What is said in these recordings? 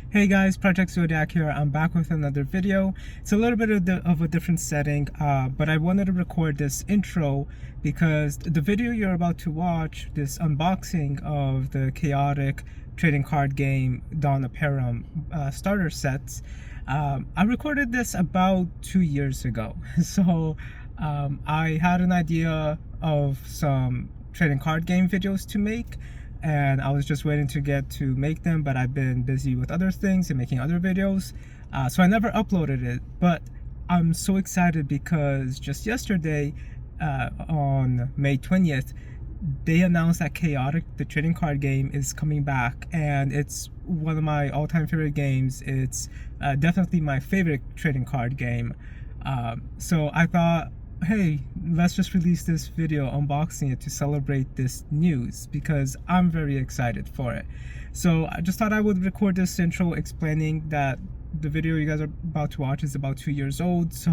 Hey guys, project-zodiac here. I'm back with another video. It's a little bit of a different setting, but I wanted to record this intro because the video you're about to watch, this unboxing of the chaotic trading card game Dawn of Perim starter sets, I recorded this about 2 years ago. So I had an idea of some trading card game videos to make, and I was just waiting to get to make them, but I've been busy with other things and making other videos, so I never uploaded it. But I'm so excited because just yesterday, on May 20th, they announced that Chaotic, the trading card game, is coming back, and it's one of my all-time favorite games. It's definitely my favorite trading card game. So I thought, hey, let's just release this video unboxing it to celebrate this news because I'm very excited for it. So I just thought I would record this intro explaining that the video you guys are about to watch is about 2 years old. So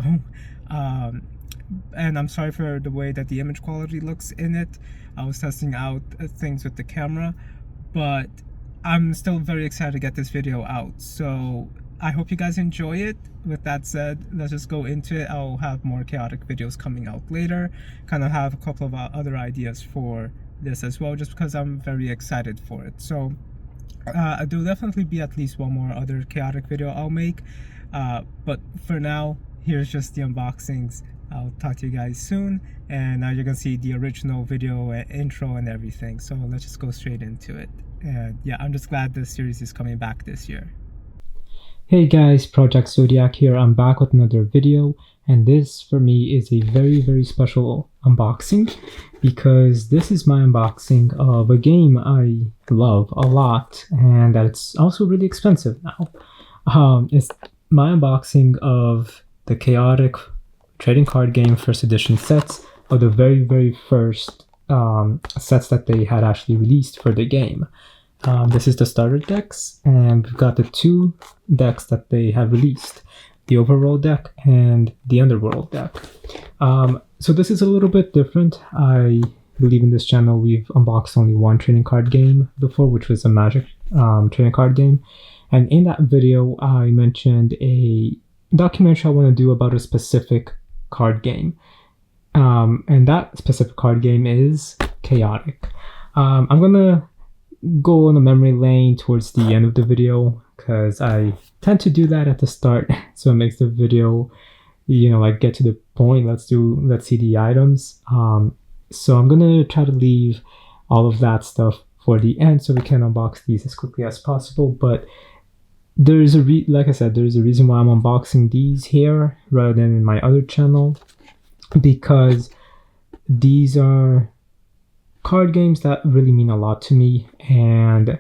and I'm sorry for the way that the image quality looks in it. I was testing out things with the camera, but I'm still very excited to get this video out. So I hope you guys enjoy it. With that said, let's just go into it. I'll have more chaotic videos coming out later. Kind of have a couple of other ideas for this as well, just because I'm very excited for it. So there'll definitely be at least one more other chaotic video I'll make. But for now, here's just the unboxings. I'll talk to you guys soon, and now you're gonna see the original video intro and everything. So let's just go straight into it. And yeah, I'm just glad this series is coming back this year. Hey guys, project-zodiac here. I'm back with another video, and this for me is a very special unboxing because this is my unboxing of a game I love a lot, and that's also really expensive now. It's my unboxing of the chaotic trading card game first edition sets of the very first sets that they had actually released for the game. This is the starter decks, and we've got the two decks that they have released, the overworld deck and the underworld deck. So this is a little bit different. I believe in this channel we've unboxed only one trading card game before, which was a Magic trading card game. And in that video, I mentioned a documentary I want to do about a specific card game. And that specific card game is Chaotic. I'm going to go on a memory lane towards the end of the video because I tend to do that at the start, so it makes the video, like get to the point. Let's see the items. So I'm gonna try to leave all of that stuff for the end so we can unbox these as quickly as possible. But there is like I said, there is a reason why I'm unboxing these here rather than in my other channel, because these are card games that really mean a lot to me, and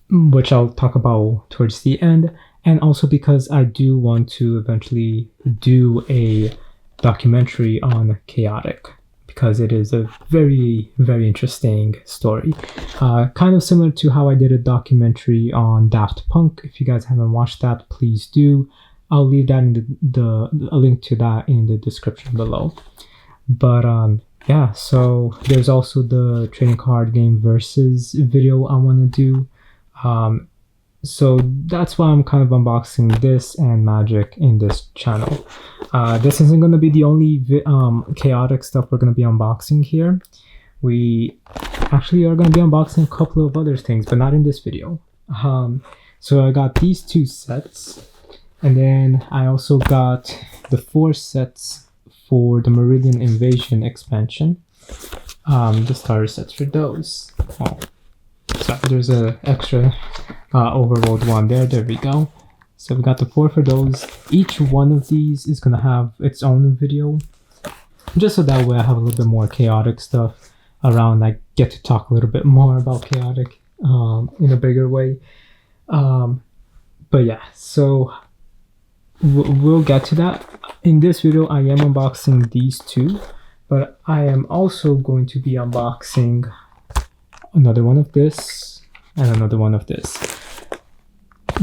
which I'll talk about towards the end, and also because I do want to eventually do a documentary on Chaotic because it is a very interesting story, kind of similar to how I did a documentary on Daft Punk. If you guys haven't watched that, please do. I'll leave that in a link to that in the description below. But yeah, so there's also the trading card game versus video I want to do. So that's why I'm kind of unboxing this and Magic in this channel. This isn't going to be the only chaotic stuff we're going to be unboxing here. We actually are going to be unboxing a couple of other things, but not in this video. So I got these two sets, and then I also got the 4 sets for the Meridian Invasion expansion. The starter sets for those. Oh, sorry, there's a extra overworld one there. There we go. So we got the 4 for those. Each one of these is gonna have its own video, just so that way I have a little bit more chaotic stuff around. I get to talk a little bit more about chaotic in a bigger way. But yeah, so we'll get to that. In this video, I am unboxing these two, but I am also going to be unboxing another one of this and another one of this.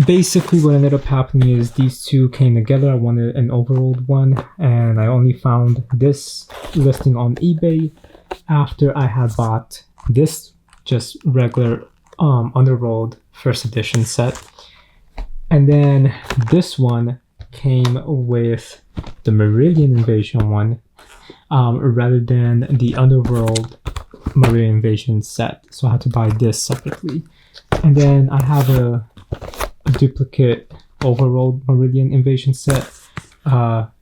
Basically, what ended up happening is these two came together. I wanted an overworld one, and I only found this listing on eBay after I had bought this just regular underworld first edition set. And then this one came with the Meridian Invasion one, rather than the Underworld Meridian Invasion set. So I had to buy this separately. And then I have a duplicate Overworld Meridian Invasion set,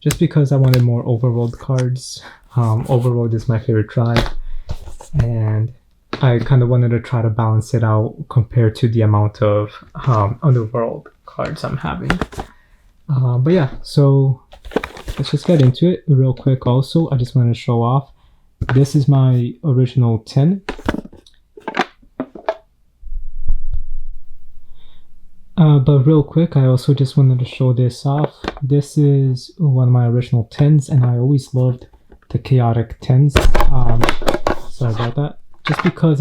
just because I wanted more Overworld cards. Overworld is my favorite tribe, and I kind of wanted to try to balance it out compared to the amount of Underworld cards I'm having. But yeah, so let's just get into it real quick. Also, I just wanted to show off. This is my original tin. But real quick, I also just wanted to show this off. This is one of my original tins, and I always loved the chaotic tins. Sorry about that. Just because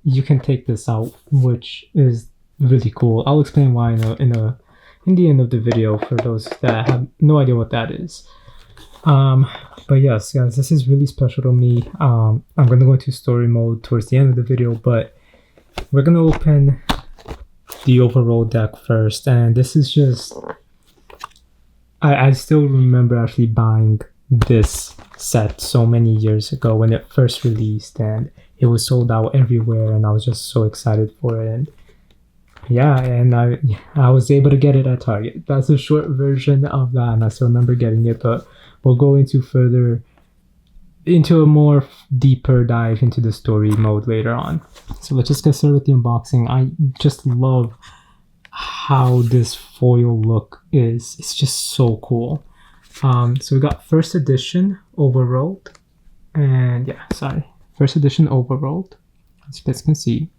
you can take this out, which is really cool. I'll explain why in the end of the video for those that have no idea what that is. But yes, guys, this is really special to me. I'm gonna go into story mode towards the end of the video, but we're gonna open the overall deck first, and this is just I still remember actually buying this set so many years ago when it first released, and it was sold out everywhere, and I was just so excited for it. And yeah, and I was able to get it at Target. That's a short version of that, and I still remember getting it, but we'll go into a more deeper dive into the story mode later on. So let's just get started with the unboxing. I just love how this foil look is. It's just so cool. So we got first edition Overworld, and first edition Overworld, as you guys can see.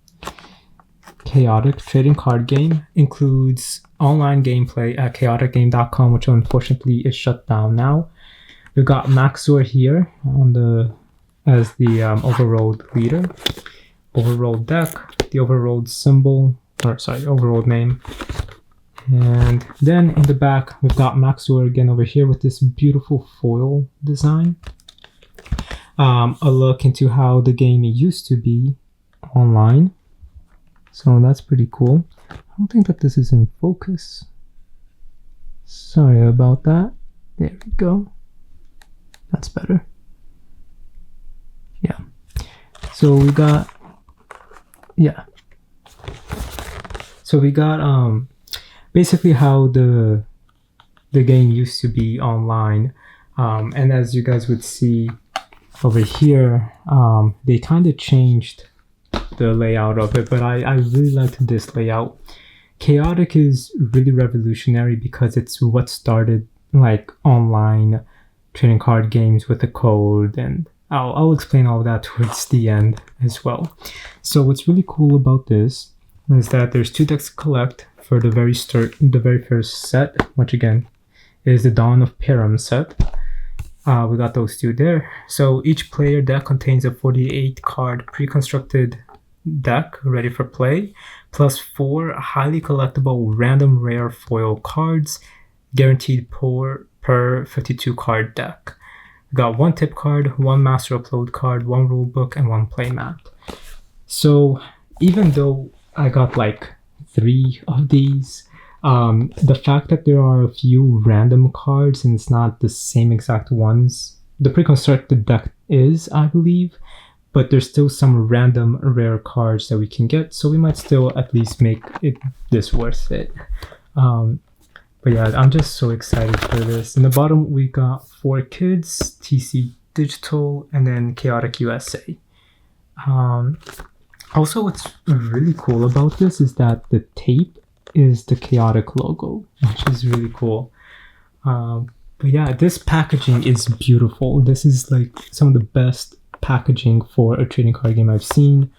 Chaotic trading card game, includes online gameplay at chaoticgame.com, which unfortunately is shut down now. We've got Maxor here as the Overworld leader. Overworld deck, the Overworld symbol, Overworld name. And then in the back, we've got Maxor again over here with this beautiful foil design. A look into how the game used to be online. So that's pretty cool. I don't think that this is in focus. Sorry about that. There we go. That's better. Yeah. So we got basically how the game used to be online. And as you guys would see over here, they kind of changed the layout of it, but I really liked this layout. Chaotic is really revolutionary because it's what started like online trading card games with the code, and I'll explain all of that towards the end as well. So what's really cool about this is that there's 2 decks to collect for the very first set, which again is the Dawn of Perim set. We got those 2 there. So each player deck contains a 48 card pre-constructed deck ready for play, plus 4 highly collectible random rare foil cards guaranteed per 52 card deck. We got 1 tip card, 1 master upload card, 1 rulebook, and 1 playmat. So even though I got like 3 of these, the fact that there are a few random cards and it's not the same exact ones, the pre-constructed deck is, I believe, but there's still some random rare cards that we can get, so we might still at least make this worth it. But yeah, I'm just so excited for this. In the bottom, we got 4 Kids, TC Digital, and then Chaotic USA. Also, what's really cool about this is that the tape is the Chaotic logo, which is really cool. But yeah, this packaging is beautiful. This is like some of the best packaging for a trading card game I've seen.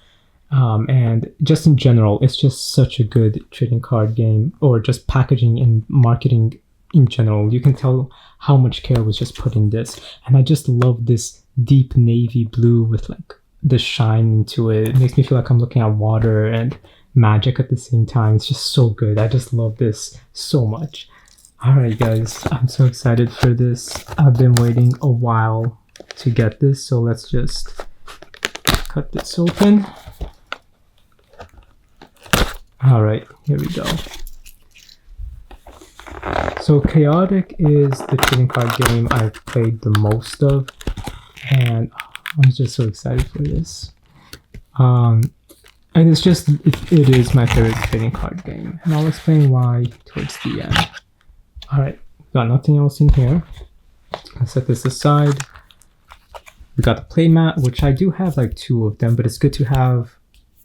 And just in general, it's just such a good trading card game, or just packaging and marketing in general. You can tell how much care was just put in this. And I just love this deep navy blue with like the shine into it. It makes me feel like I'm looking at water and magic at the same time. It's just so good. I just love this so much. All right, guys, I'm so excited for this. I've been waiting a while to get this, so let's just cut this open. All right, here we go. So Chaotic is the trading card game I've played the most of, and I'm just so excited for this. And it's just, it is my favorite trading card game, and I'll explain why towards the end. Alright, got nothing else in here. I'll set this aside. We got the playmat, which I do have like 2 of them, but it's good to have.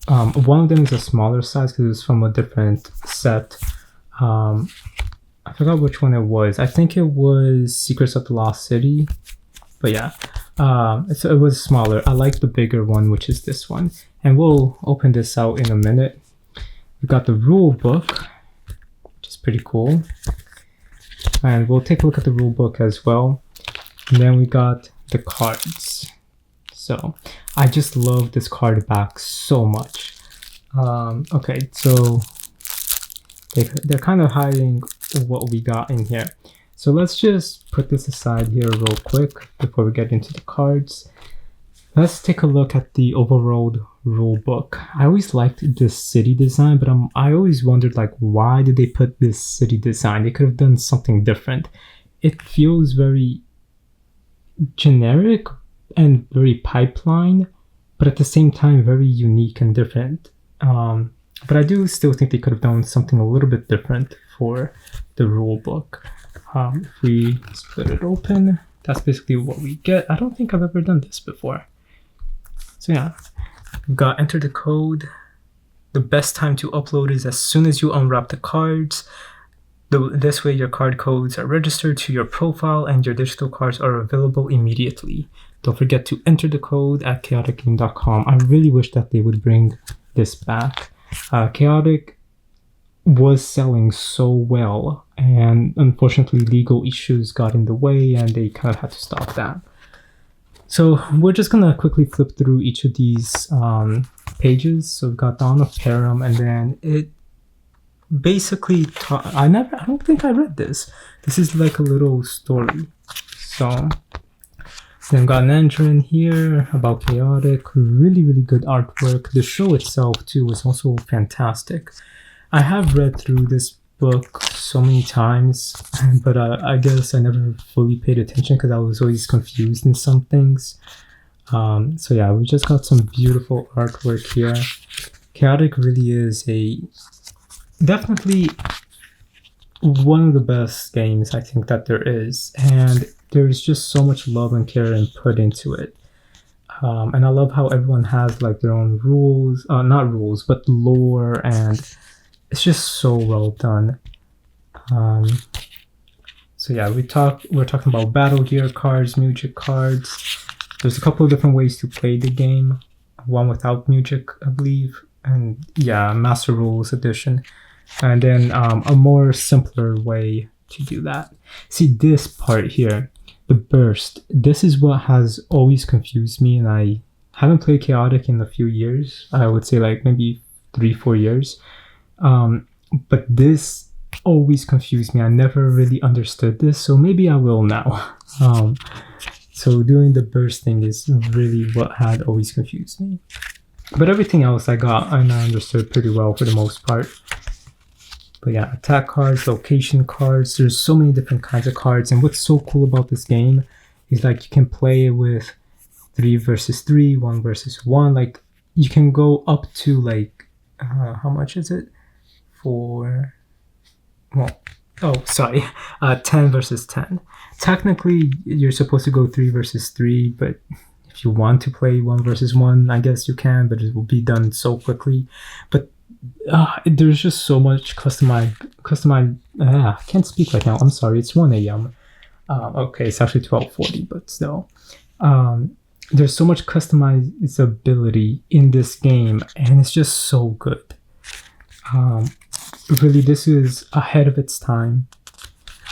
One of them is a smaller size because it's from a different set. I forgot which one it was. I think it was Secrets of the Lost City. But yeah, it was smaller. I like the bigger one, which is this one. And we'll open this out in a minute. We got the rule book, which is pretty cool. And we'll take a look at the rule book as well. And then we got the cards. So I just love this card back so much. Okay, so they're kind of hiding what we got in here. So let's just put this aside here real quick before we get into the cards. Let's take a look at the overall rule book. I always liked this city design, but I always wondered, like, why did they put this city design? They could have done something different. It feels very generic and very pipeline, but at the same time very unique and different. But I do still think they could have done something a little bit different for the rule book. If we split it open, that's basically what we get. I don't think I've ever done this before. So yeah, we've got enter the code. The best time to upload is as soon as you unwrap the cards. This way your card codes are registered to your profile and your digital cards are available immediately. Don't forget to enter the code at chaoticgame.com. I really wish that they would bring this back. Chaotic was selling so well, and unfortunately legal issues got in the way and they kind of had to stop that. So we're just gonna quickly flip through each of these pages. So we've got Dawn of Perim, and then it basically I don't think I read this. This is like a little story. So then got an entry in here about Chaotic. Really, really good artwork. The show itself too was also fantastic. I have read through this book so many times, but I guess I never fully paid attention because I was always confused in some things. So yeah, we just got some beautiful artwork here. Chaotic really is definitely one of the best games I think that there is, and there's just so much love and care and put into it. And I love how everyone has like their own rules, not rules, but lore, and it's just so well done. So yeah, we're talking about battle gear cards, music cards. There's a couple of different ways to play the game. One without music, I believe, and yeah, Master Rules edition. And then a more simpler way to do that. See this part here, the burst. This is what has always confused me, and I haven't played Chaotic in a few years. I would say like maybe 3-4 years. But this always confused me. I never really understood this, so maybe I will now. So doing the burst thing is really what had always confused me. But everything else I got and I understood pretty well for the most part. But yeah, attack cards, location cards, there's so many different kinds of cards, and what's so cool about this game is like you can play with 3 versus 3, 1 versus 1, like you can go up to like, how much is it? 10 versus 10. Technically, you're supposed to go 3 versus 3, but if you want to play 1 versus 1, I guess you can, but it will be done so quickly. But there's just so much customized. I can't speak right now. I'm sorry. It's 1 a.m. Okay, it's actually 12:40, but still. There's so much customizability in this game, and it's just so good. Really, this is ahead of its time.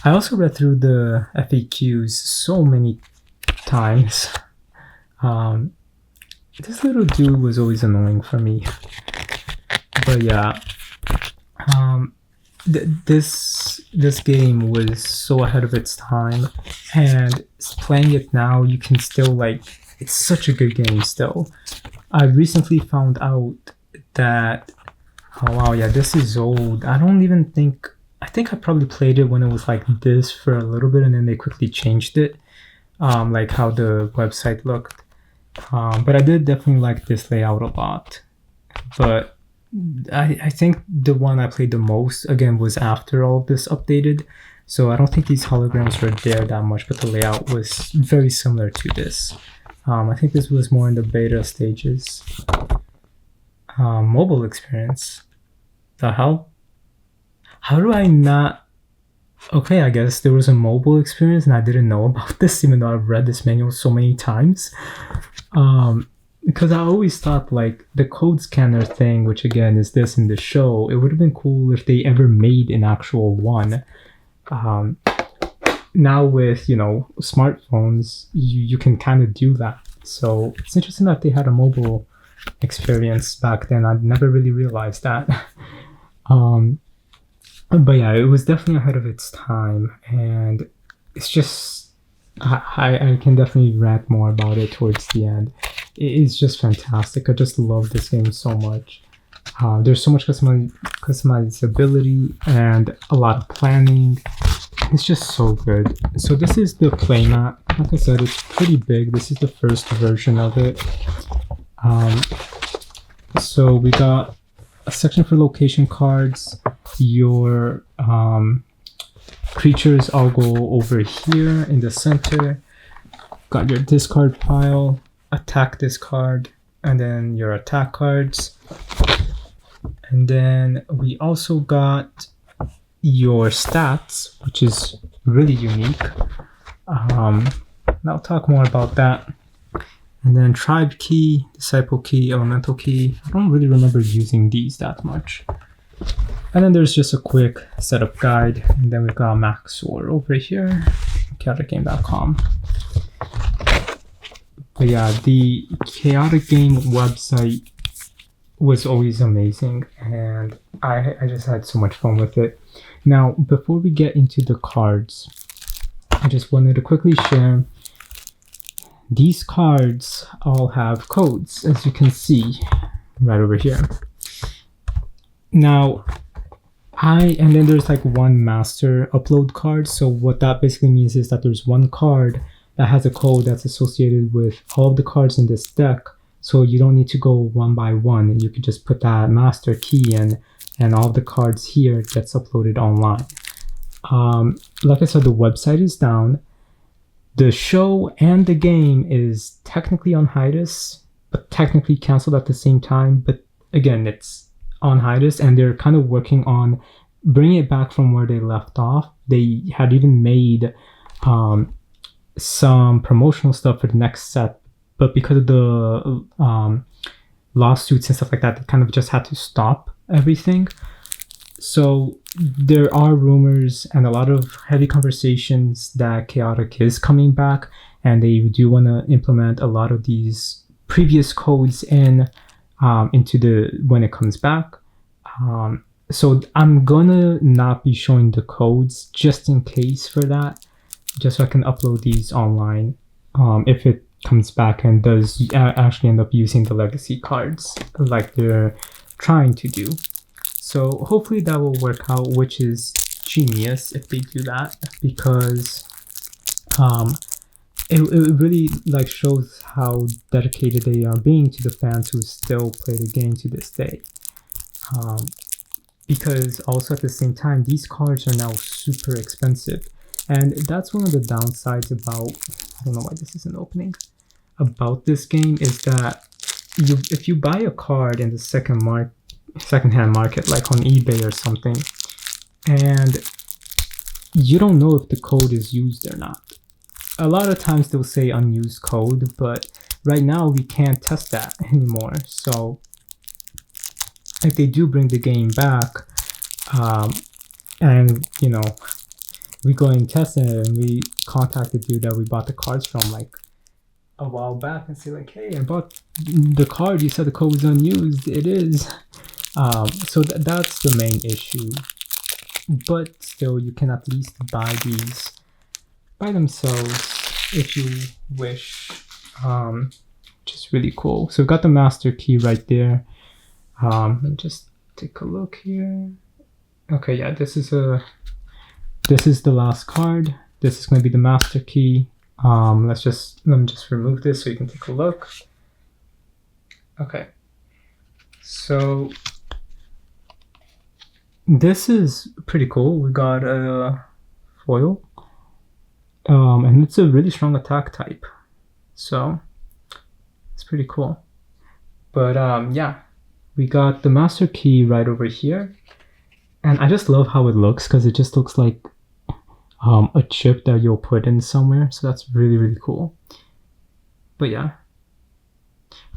I also read through the FAQs so many times. This little dude was always annoying for me. But yeah, this game was so ahead of its time, and playing it now, you can still like, it's such a good game still. I recently found out that, oh wow, yeah, this is old. I don't even think I think I probably played it when it was like this for a little bit, and then they quickly changed it, like how the website looked. But I did definitely like this layout a lot. But I think the one I played the most, again, was after all of this updated. So I don't think these holograms were there that much, but the layout was very similar to this. I think this was more in the beta stages. Mobile experience. The hell? How do I not? Okay, I guess there was a mobile experience and I didn't know about this, even though I've read this manual so many times. Because I always thought like the code scanner thing, which again is this in the show, it would have been cool if they ever made an actual one. Now with, you know, smartphones, you can kind of do that. So it's interesting that they had a mobile experience back then. I never really realized that. But yeah, it was definitely ahead of its time, and it's just I can definitely rant more about it towards the end. It is just fantastic. I just love this game so much. There's so much customizability and a lot of planning. It's just so good. So this is the playmat. Like I said, it's pretty big. This is the first version of it. So we got a section for location cards. Your creatures all go over here in the center. Got your discard pile, attack discard, and then your attack cards. And then we also got your stats, which is really unique. And I'll talk more about that. And then tribe key, disciple key, elemental key. I don't really remember using these that much. And then there's just a quick setup guide. And then we've got Maxor over here, chaoticgame.com. But yeah, the Chaotic Game website was always amazing, and I just had so much fun with it. Now, before we get into the cards, I just wanted to quickly share. These cards all have codes, as you can see right over here. Now, and then there's like one master upload card. So what that basically means is that there's one card that has a code that's associated with all of the cards in this deck. So you don't need to go one by one. You could just put that master key in, and all of the cards here gets uploaded online. Like I said, the website is down. The show and the game is technically on hiatus, but technically canceled at the same time. But again, it's on hiatus, and they're kind of working on bringing it back from where they left off. They had even made some promotional stuff for the next set, but because of the lawsuits and stuff like that, they kind of just had to stop everything. So there are rumors and a lot of heavy conversations that Chaotic is coming back, and they do want to implement a lot of these previous codes into when it comes back. So I'm gonna not be showing the codes just in case for that, just so I can upload these online if it comes back and does actually end up using the legacy cards like they're trying to do. So hopefully that will work out, which is genius if they do that, because it really like shows how dedicated they are being to the fans who still play the game to this day. Because also at the same time, these cards are now super expensive, and that's one of the downsides about, I don't know why this isn't opening, about this game, is that if you buy a card in the secondhand market, like on eBay or something, and you don't know if the code is used or not. A lot of times they'll say unused code, but right now we can't test that anymore. So if they do bring the game back, and you know, we go and test it, and we contact the dude that we bought the cards from like a while back and say like, hey, I bought the card, you said the code was unused. It is. So that's the main issue, but still you can at least buy these by themselves if you wish, which is really cool. So we've got the master key right there. Let me just take a look here. Okay, yeah, this is the last card. This is going to be the master key. Let me just remove this so you can take a look. Okay, so this is pretty cool. We got a foil, and it's a really strong attack type, so it's pretty cool. But yeah, we got the master key right over here, and I just love how it looks because it just looks like a chip that you'll put in somewhere. So that's really, really cool. But yeah.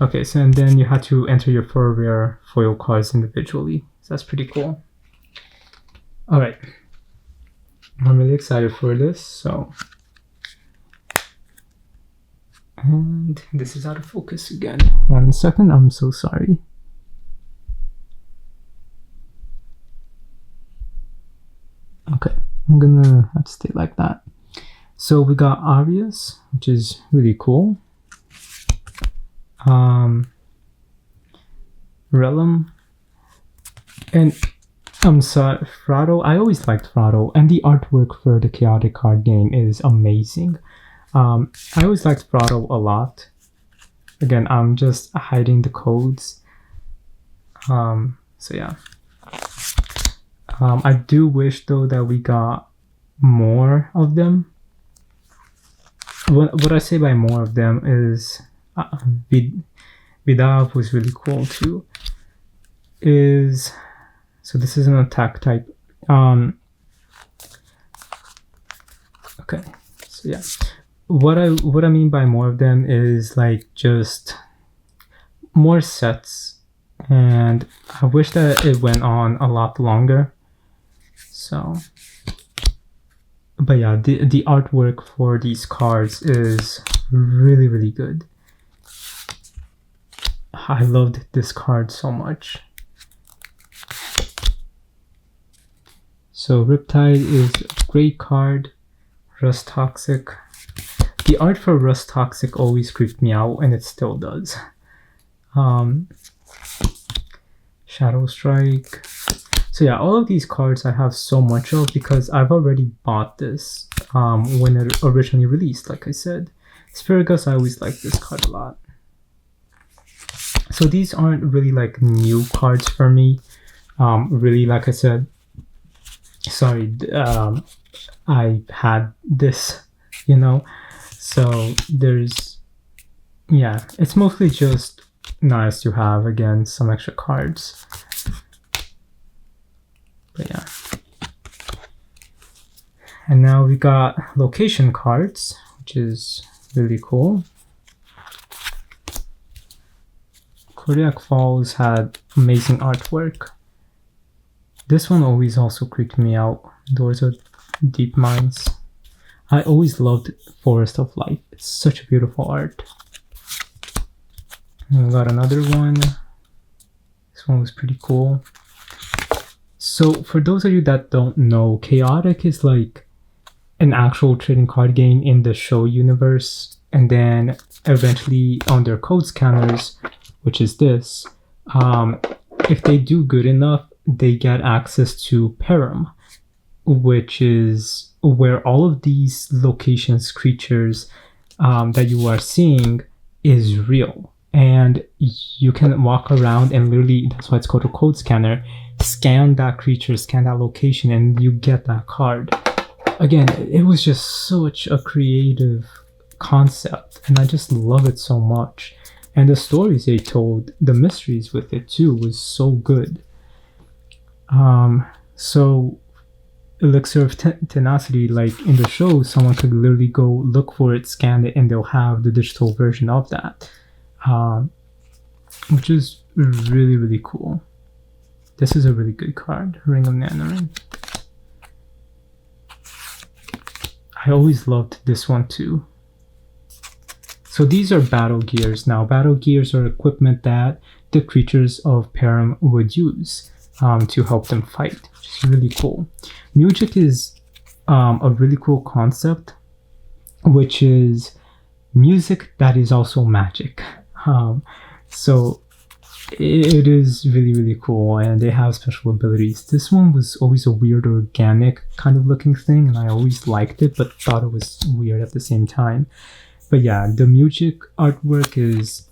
Okay, so and then you had to enter your 4 rare foil cards individually. So that's pretty cool. All right. I'm really excited for this. So, and this is out of focus again. 1 second, I'm so sorry. Okay, I'm gonna have to stay like that. So we got Arias, which is really cool. Relum, and I'm sorry, Frado. I always liked Frado, and the artwork for the chaotic card game is amazing. I always liked Frado a lot. Again, I'm just hiding the codes. So yeah. I do wish though that we got more of them. What I say by more of them is Vidav was really cool too. So this is an attack type. Okay, so yeah. What I mean by more of them is like just more sets, and I wish that it went on a lot longer. So, but yeah, the artwork for these cards is really, really good. I loved this card so much. So Riptide is a great card. Rust Toxic. The art for Rust Toxic always creeped me out, and it still does. Shadow Strike. So yeah, all of these cards I have so much of because I've already bought this when it originally released, like I said. Spirigus, I always liked this card a lot. So these aren't really like new cards for me. Really, like I said, sorry, I had this, you know. So there's, yeah, it's mostly just nice to have, again, some extra cards. But yeah. And now we got location cards, which is really cool. Kodiak Falls had amazing artwork. This one always also creeped me out. Doors of Deep Mines. I always loved Forest of Life. It's such a beautiful art. And we got another one. This one was pretty cool. So for those of you that don't know, Chaotic is like an actual trading card game in the show universe, and then eventually on their code scanners, which is this, if they do good enough, they get access to Perim, which is where all of these locations, creatures that you are seeing is real. And you can walk around and literally, that's why it's called a code scanner, scan that creature, scan that location, and you get that card. Again, it was just such a creative concept, and I just love it so much. And the stories they told, the mysteries with it too, was so good. So Elixir of Tenacity, like in the show, someone could literally go look for it, scan it, and they'll have the digital version of that, which is really, really cool. This is a really good card, Ring of Nanorin. I always loved this one too. So these are battle gears. Now, battle gears are equipment that the creatures of Perim would use to help them fight, which is really cool. Music is a really cool concept, which is music that is also magic. So it is really, really cool, and they have special abilities. This one was always a weird organic kind of looking thing, and I always liked it, but thought it was weird at the same time. But yeah, the music artwork is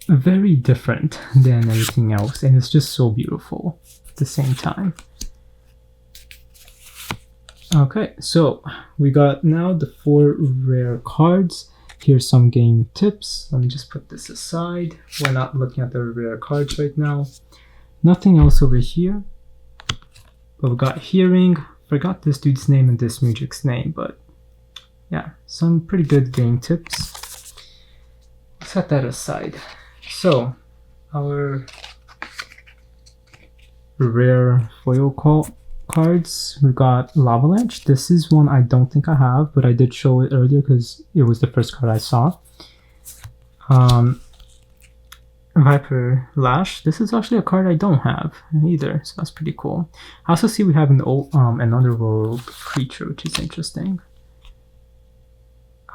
very different than anything else, and it's just so beautiful at the same time. Okay, so we got now the 4 rare cards. Here's some game tips. Let me just put this aside. We're not looking at the rare cards right now. Nothing else over here. But we got hearing. Forgot this dude's name and this music's name, but yeah, some pretty good game tips. Set that aside. So, our rare foil cards, we got Lavalanche. This is one I don't think I have, but I did show it earlier because it was the first card I saw. Viper Lash. This is actually a card I don't have either, so that's pretty cool. I also see we have an underworld creature, which is interesting.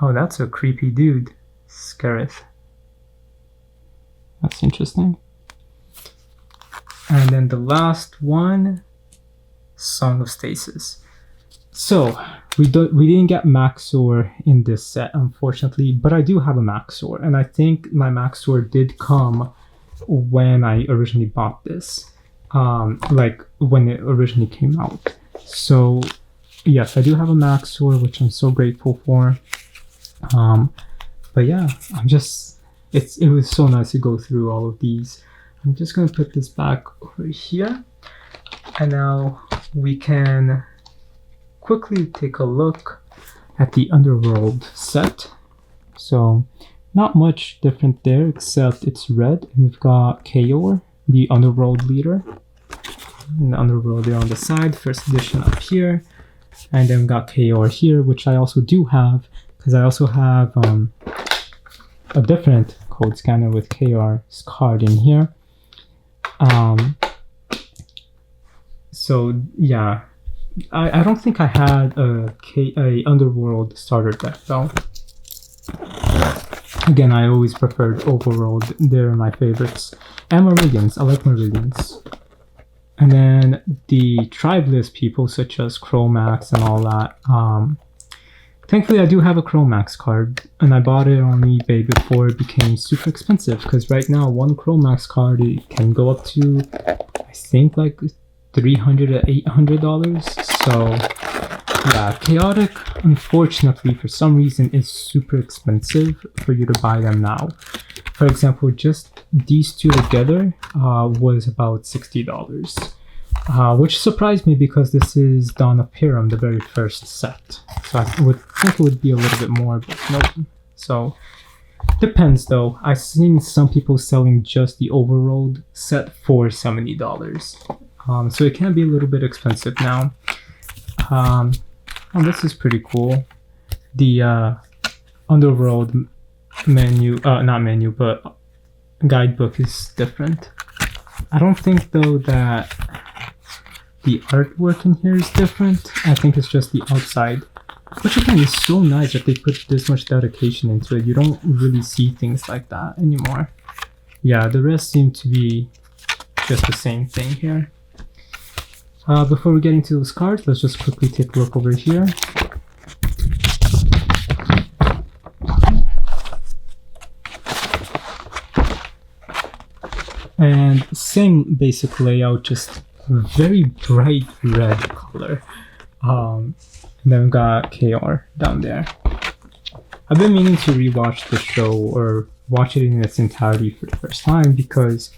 Oh, that's a creepy dude. Scarith. That's interesting. And then the last one, Song of Stasis. So we didn't get Maxor in this set, unfortunately, but I do have a Maxor, and I think my Maxor did come when I originally bought this, like when it originally came out. So yes, I do have a Maxor, which I'm so grateful for. But yeah, it was so nice to go through all of these. I'm just gonna put this back over here, and now we can quickly take a look at the Underworld set. So not much different there, except it's red. We've got Kaor, the Underworld leader, and the Underworld there on the side, first edition up here. And then we got Kaor here, which I also do have, because I also have a different code scanner with Kaor's card in here. So yeah, I don't think I had a Underworld starter deck though. Again, I always preferred Overworld. They're my favorites. And Marillions. I like Marillions. And then the tribeless people such as Chromax and all that. Thankfully, I do have a Chromax card, and I bought it on eBay before it became super expensive, because right now one Chromax card it can go up to, I think, like $300 to $800. So yeah, Chaotic, unfortunately, for some reason, is super expensive for you to buy them now. For example, just these two together was about $60. Which surprised me because this is Dawn of Perim, the very first set. So I would think it would be a little bit more, but nope. So, depends though. I've seen some people selling just the Overworld set for $70. So it can be a little bit expensive now. Oh, this is pretty cool. The Underworld menu, not menu, but guidebook is different. I don't think though that the artwork in here is different. I think it's just the outside, which again is so nice that they put this much dedication into it. You don't really see things like that anymore. Yeah, the rest seem to be just the same thing here. Before we get into those cards, let's just quickly take a look over here. And same basic layout, just very bright red color. And then we got KR down there. I've been meaning to rewatch the show or watch it in its entirety for the first time because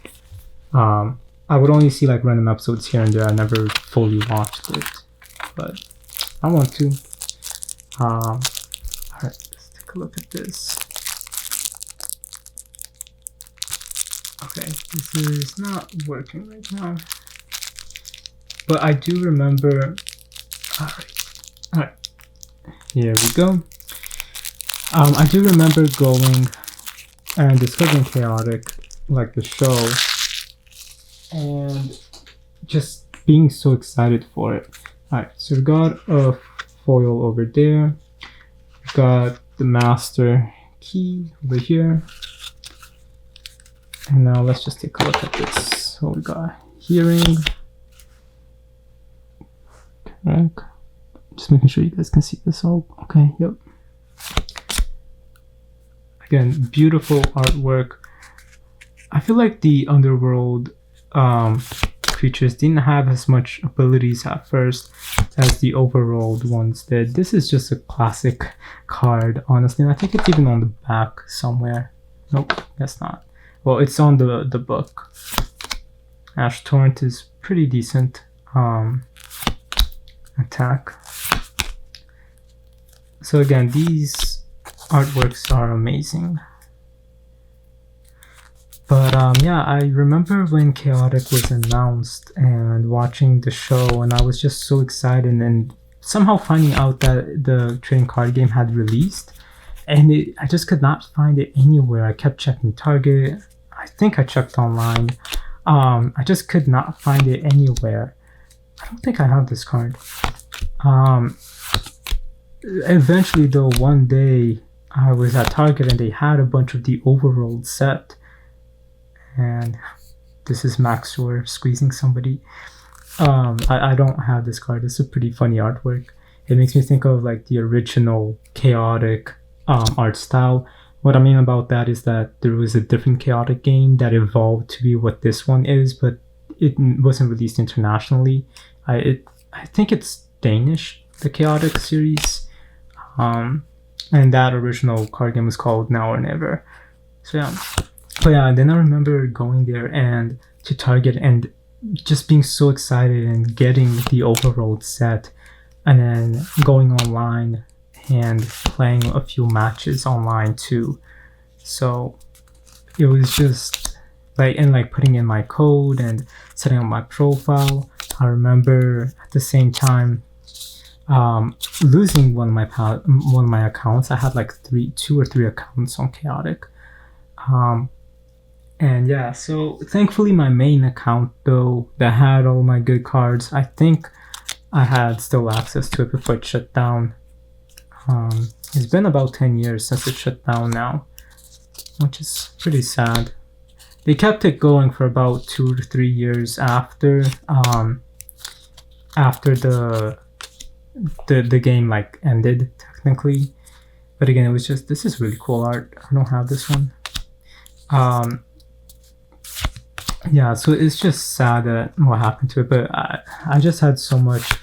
I would only see like random episodes here and there. I never fully watched it, but I want to. Alright, let's take a look at this. Okay, this is not working right now. But I do remember, alright, here we go. I do remember going and discovering Chaotic, like the show, and just being so excited for it. Alright, so we got a foil over there, we got the master key over here, And now let's just take a look at this. So we got hearing. Correct. Just making sure you guys can see this all. Okay, yep. Again, beautiful artwork. I feel like the underworld creatures didn't have as much abilities at first as the overworld ones did. This is just a classic card, honestly. And I think it's even on the back somewhere. Nope, guess not. Well, it's on the book. Ash Torrent is pretty decent attack. So again, these artworks are amazing. But yeah, I remember when Chaotic was announced and watching the show, and I was just so excited, and somehow finding out that the trading card game had released, and I just could not find it anywhere. I kept checking Target. I think I checked online. I just could not find it anywhere. I don't think I have this card. Eventually though, one day I was at Target and they had a bunch of the overworld set. And this is Maxor squeezing somebody. I don't have this card. It's a pretty funny artwork. It makes me think of like the original Chaotic art style. What I mean about that is that there was a different Chaotic game that evolved to be what this one is, but it wasn't released internationally. I think it's Danish, the Chaotic series. And that original card game was called Now or Never. So yeah. But yeah, then I remember going there and to Target and just being so excited and getting the overworld set, and then going online and playing a few matches online too. So it was just like, and like putting in my code and setting up my profile. I remember at the same time losing one of my accounts. I had like two or three accounts on Chaotic. And yeah, so thankfully my main account though that had all my good cards, I think I had still access to it before it shut down. It's been about 10 years since it shut down now, which is pretty sad. They kept it going for about 2 to 3 years after the game like ended technically. But again, it was just, this is really cool art. I don't have this one. Yeah, so it's just sad that what happened to it, but I just had so much,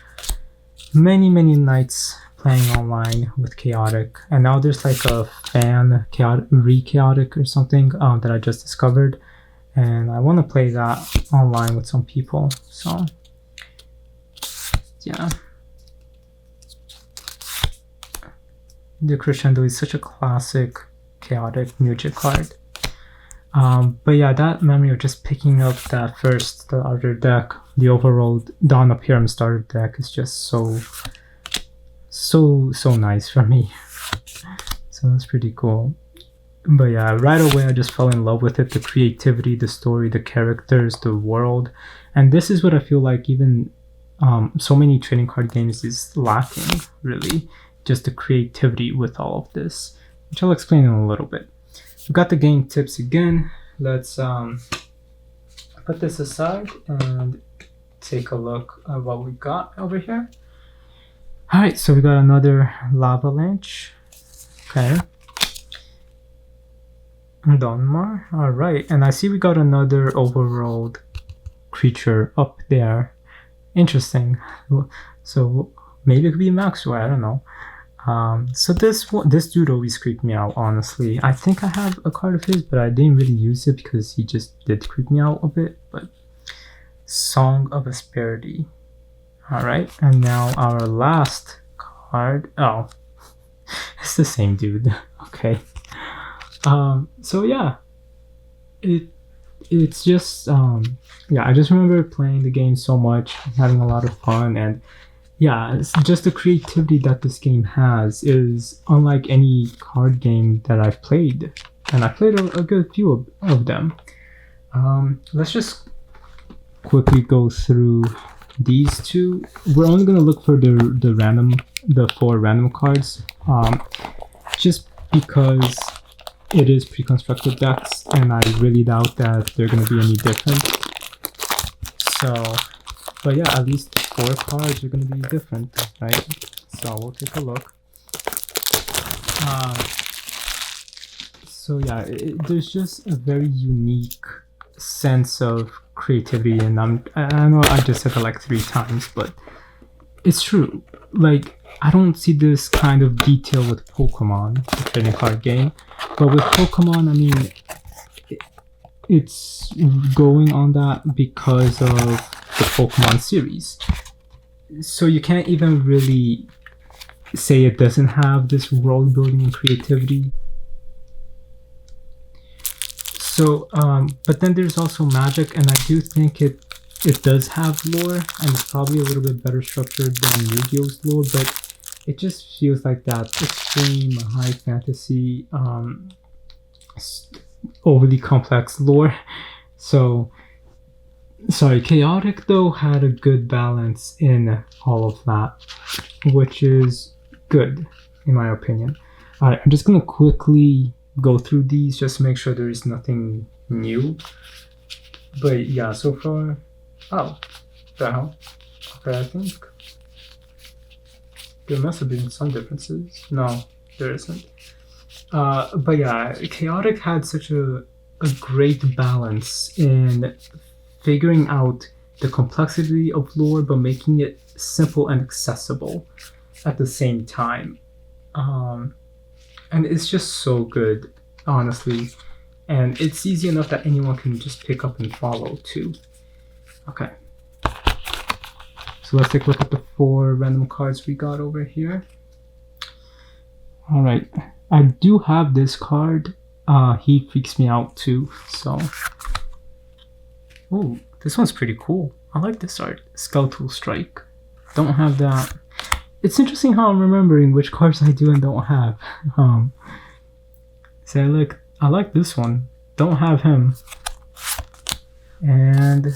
many nights playing online with Chaotic, and now there's like a fan Chaotic or something that I just discovered, and I want to play that online with some people. So yeah, the Crescendo is such a classic Chaotic music card. But yeah, that memory of just picking up that the starter deck, the overall Dawn of Perim starter deck, is just so nice for me. So that's pretty cool. But yeah, right away I just fell in love with it. The creativity, the story, the characters, the world. And this is what I feel like even so many trading card games is lacking, really. Just the creativity with all of this, which I'll explain in a little bit. We've got the game tips again. Let's put this aside and take a look at what we got over here. Alright, so we got another Lavalanche. Okay. Donmar. Alright, and I see we got another overworld creature up there. Interesting. So maybe it could be Maxwell, I don't know. So this dude always creeped me out, honestly. I think I have a card of his, but I didn't really use it because he just did creep me out a bit. But Song of Asperity. Alright, and now our last card. Oh, it's the same dude. Okay. So yeah, it's just yeah, I just remember playing the game so much, having a lot of fun, and yeah, it's just the creativity that this game has is unlike any card game that I've played, and I played a good few of them. Let's just quickly go through these two. We're only gonna look for the 4 random cards, just because it is pre-constructed decks, and I really doubt that they're going to be any different. So, but yeah, at least 4 cards are going to be different, right? So we'll take a look. So yeah, there's just a very unique sense of creativity, and I know I just said that like 3 times, but it's true. Like, I don't see this kind of detail with Pokemon, the trading card game, but with Pokemon, I mean, it's going on that because of the Pokemon series. So you can't even really say it doesn't have this world building and creativity. So, but then there's also Magic, and I do think it does have lore, and it's probably a little bit better structured than Yu-Gi-Oh's lore, but it just feels like that extreme high fantasy, overly complex lore. So, sorry, Chaotic though had a good balance in all of that, which is good in my opinion. Alright, I'm just gonna quickly go through these just to make sure there is nothing new. But yeah, so far, oh, the hell? Okay, I think there must have been some differences. No, there isn't. But yeah, Chaotic had such a great balance in figuring out the complexity of lore, but making it simple and accessible at the same time. And it's just so good, honestly. And it's easy enough that anyone can just pick up and follow too. Okay. So let's take a look at the 4 random cards we got over here. Alright. I do have this card. He freaks me out too, so. Oh, this one's pretty cool. I like this art. Skeletal Strike. Don't have that. It's interesting how I'm remembering which cards I do and don't have. So I like this one. Don't have him. And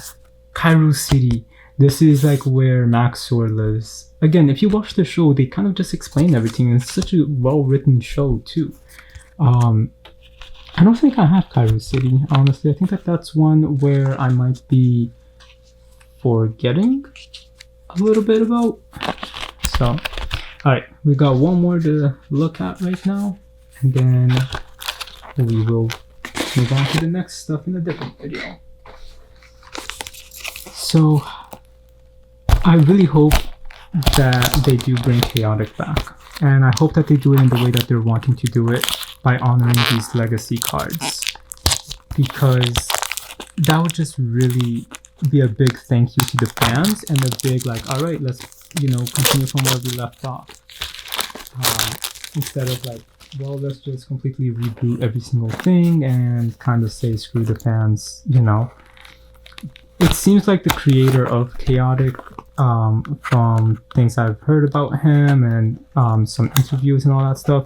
Kairu City. This is like where Maxor lives. Again, if you watch the show, they kind of just explain everything. It's such a well-written show too. I don't think I have Kairu City, honestly. I think that's one where I might be forgetting a little bit about. So, alright, we got one more to look at right now, and then we will move on to the next stuff in a different video. So, I really hope that they do bring Chaotic back, and I hope that they do it in the way that they're wanting to do it, by honoring these legacy cards, because that would just really be a big thank you to the fans, and a big like, all right, let's continue from where we left off, instead of like, well, let's just completely reboot every single thing and kind of say screw the fans. It seems like the creator of Chaotic, from things I've heard about him and some interviews and all that stuff,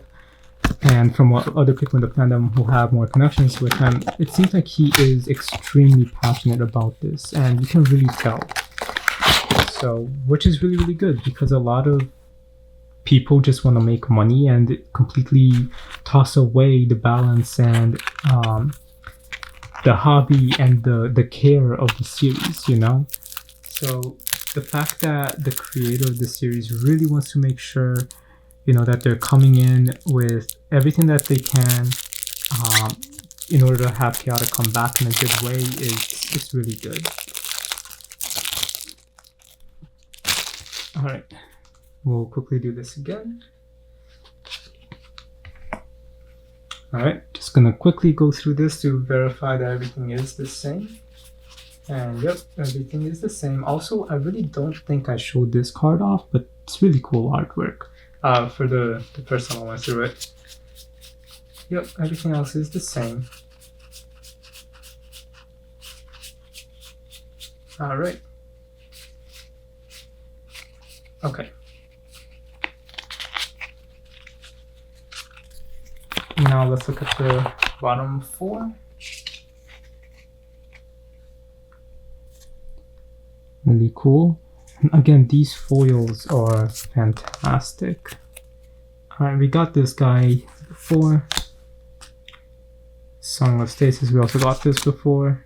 and from what other people in the fandom who have more connections with him, it seems like he is extremely passionate about this, and you can really tell. So, which is really, really good, because a lot of people just want to make money and completely toss away the balance and the hobby and the care of the series, So the fact that the creator of the series really wants to make sure that they're coming in with everything that they can, in order to have Chaotic come back in a good way is really good. Alright, we'll quickly do this again. Alright, just gonna quickly go through this to verify that everything is the same. And yep, everything is the same. Also, I really don't think I showed this card off, but it's really cool artwork. For the first time I went through it. Yep, everything else is the same. Alright. Okay. Now let's look at the bottom 4. Really cool. Again, these foils are fantastic. Alright, we got this guy before. Song of Stasis, we also got this before.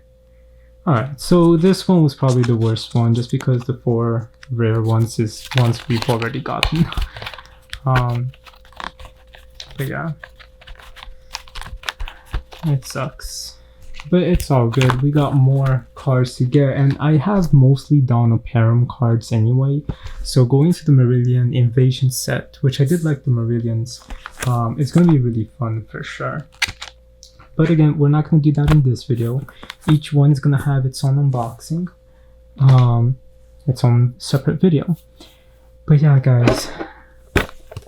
Alright, so this one was probably the worst one just because the 4 rare ones is ones we've already gotten. But yeah, it sucks. But it's all good. We got more cards to get, and I have mostly done a Perim cards anyway. So going to the Marillion Invasion set, which I did like the Marillions, it's going to be really fun for sure. But again, we're not going to do that in this video. Each one is going to have its own unboxing, its own separate video. But yeah, guys,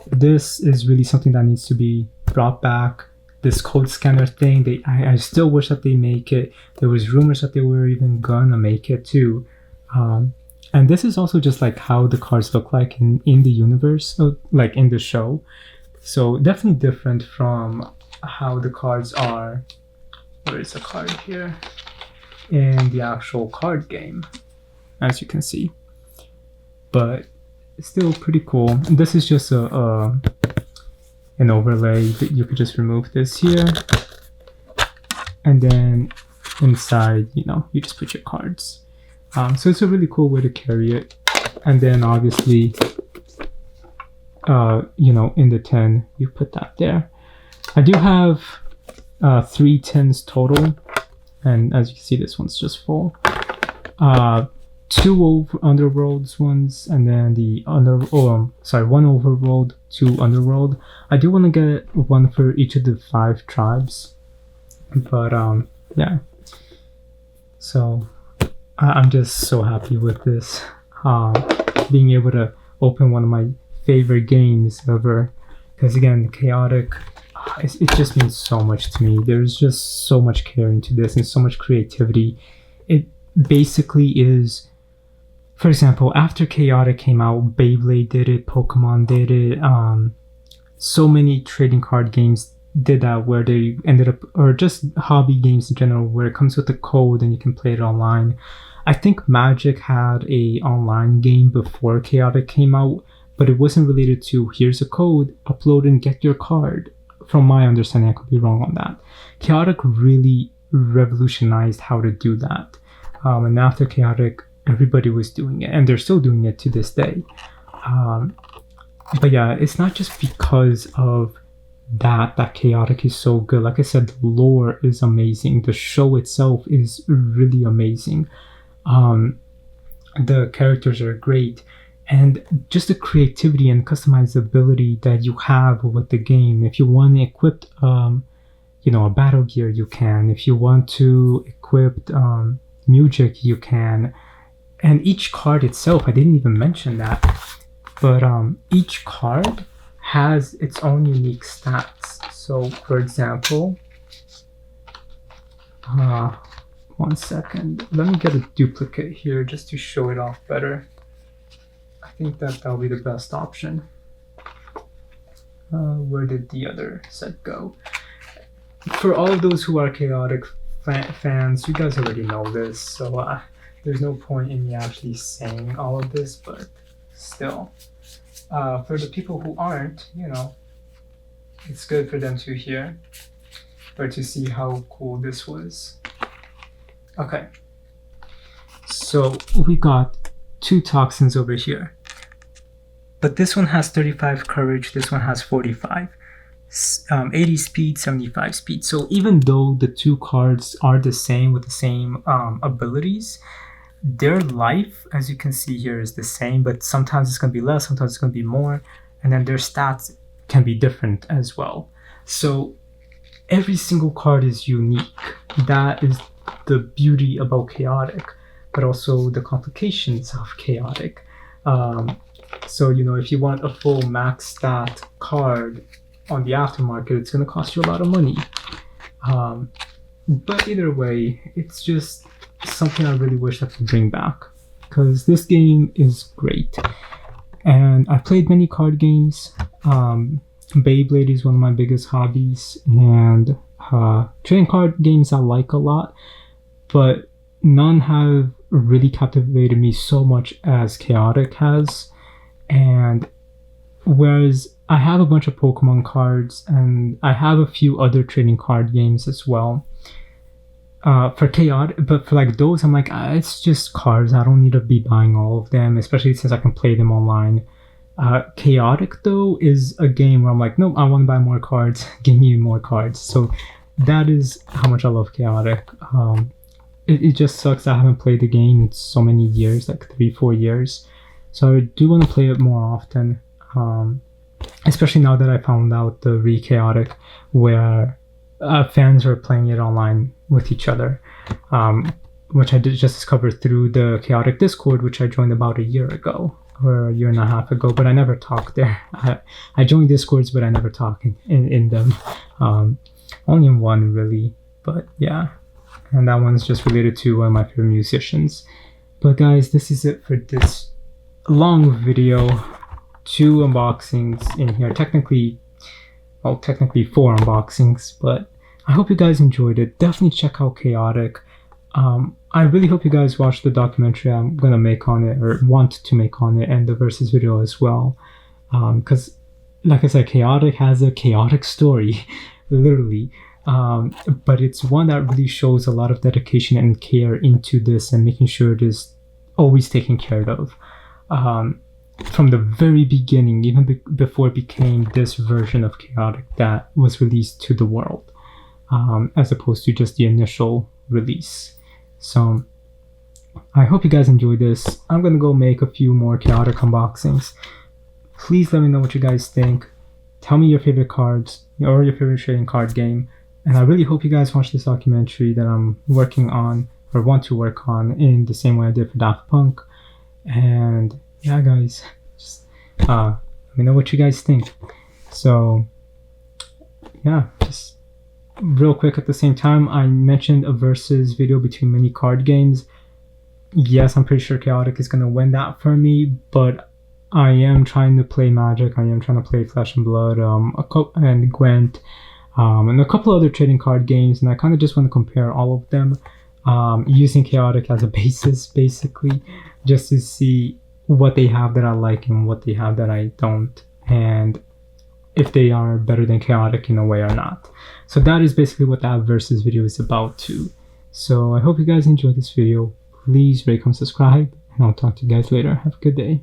this is really something that needs to be brought back. This code scanner thing, I still wish that they make it. There was rumors that they were even gonna make it too. And this is also just like how the cards look like in the universe, like in the show. So definitely different from how the cards are. Where is the card here? In the actual card game, as you can see. But it's still pretty cool. And this is just an overlay that you could just remove this here, and then inside, you just put your cards. So it's a really cool way to carry it. And then obviously, in the 10, you put that there. I do have 3 10s total, and as you can see, this one's just full. 2 underworlds ones, and then one overworld, 2 underworld. I do want to get one for each of the 5 tribes, but yeah. So I'm just so happy with this, being able to open one of my favorite games ever. Because again, chaotic, it just means so much to me. There's just so much care into this and so much creativity. It basically is. For example, after Chaotic came out, Beyblade did it, Pokemon did it, so many trading card games did that, where they ended up, or just hobby games in general, where it comes with a code and you can play it online. I think Magic had a online game before Chaotic came out, but it wasn't related to here's a code, upload and get your card. From my understanding, I could be wrong on that. Chaotic really revolutionized how to do that. And after Chaotic, everybody was doing it, and they're still doing it to this day. But yeah, it's not just because of that Chaotic is so good. Like I said, the lore is amazing. The show itself is really amazing. The characters are great, and just the creativity and customizability that you have with the game. If you want to equip, a battle gear, you can. If you want to equip music, you can. And each card itself, I didn't even mention that, but each card has its own unique stats. So, for example, 1 second. Let me get a duplicate here just to show it off better. I think that'll be the best option. Where did the other set go? For all of those who are Chaotic fans, you guys already know this, so there's no point in me actually saying all of this, but still. For the people who aren't, it's good for them to hear or to see how cool this was. Okay. So we got 2 toxins over here. But this one has 35 courage, this one has 45. 80 speed, 75 speed. So even though the 2 cards are the same with the same abilities, their life, as you can see here, is the same, but sometimes it's going to be less, sometimes it's going to be more, and then their stats can be different as well. So every single card is unique. That is the beauty about Chaotic, but also the complications of Chaotic. So, if you want a full max stat card on the aftermarket, it's going to cost you a lot of money. But either way, it's just something I really wish I could bring back, because this game is great. And I've played many card games. Beyblade is one of my biggest hobbies, and trading card games I like a lot, but none have really captivated me so much as Chaotic has. And whereas I have a bunch of Pokemon cards, and I have a few other trading card games as well. For chaotic, but for like those, I'm like, it's just cards. I don't need to be buying all of them, especially since I can play them online. Chaotic though is a game where I'm like, nope, I want to buy more cards. Give me more cards. So that is how much I love chaotic. It just sucks I haven't played the game in so many years, like 3-4 years. So I do want to play it more often. Especially now that I found out the Chaotic, where fans are playing it online with each other, which I did just discover through the Chaotic Discord, which I joined about a year ago or a year and a half ago, but I never talked there. I joined Discords, but I never talk in them. Only in one, really, but yeah. And that one's just related to one of my favorite musicians. But guys, this is it for this long video. 2 unboxings in here, technically 4 unboxings, but I hope you guys enjoyed it. Definitely check out Chaotic. I really hope you guys watch the documentary I'm gonna make on it, or want to make on it, and the versus video as well, because like I said, Chaotic has a chaotic story literally, but it's one that really shows a lot of dedication and care into this, and making sure it is always taken care of. From the very beginning, even before it became this version of Chaotic that was released to the world, as opposed to just the initial release. So I hope you guys enjoyed this. I'm gonna go make a few more Chaotic unboxings. Please let me know what you guys think. Tell me your favorite cards or your favorite trading card game. And I really hope you guys watch this documentary that I'm working on, or want to work on, in the same way I did for Daft Punk. And yeah, guys, just let me know what you guys think. So yeah, just real quick, at the same time, I mentioned a versus video between many card games. Yes, I'm pretty sure Chaotic is gonna win that for me, but I am trying to play Magic. I am trying to play Flesh and Blood, and Gwent, and a couple other trading card games, and I kind of just want to compare all of them, using Chaotic as a basis, basically, just to see what they have that I like and what they have that I don't, and if they are better than Chaotic in a way or not. So that is basically what that versus video is about too. So I hope you guys enjoyed this video. Please rate, comment, subscribe, and I'll talk to you guys later. Have a good day.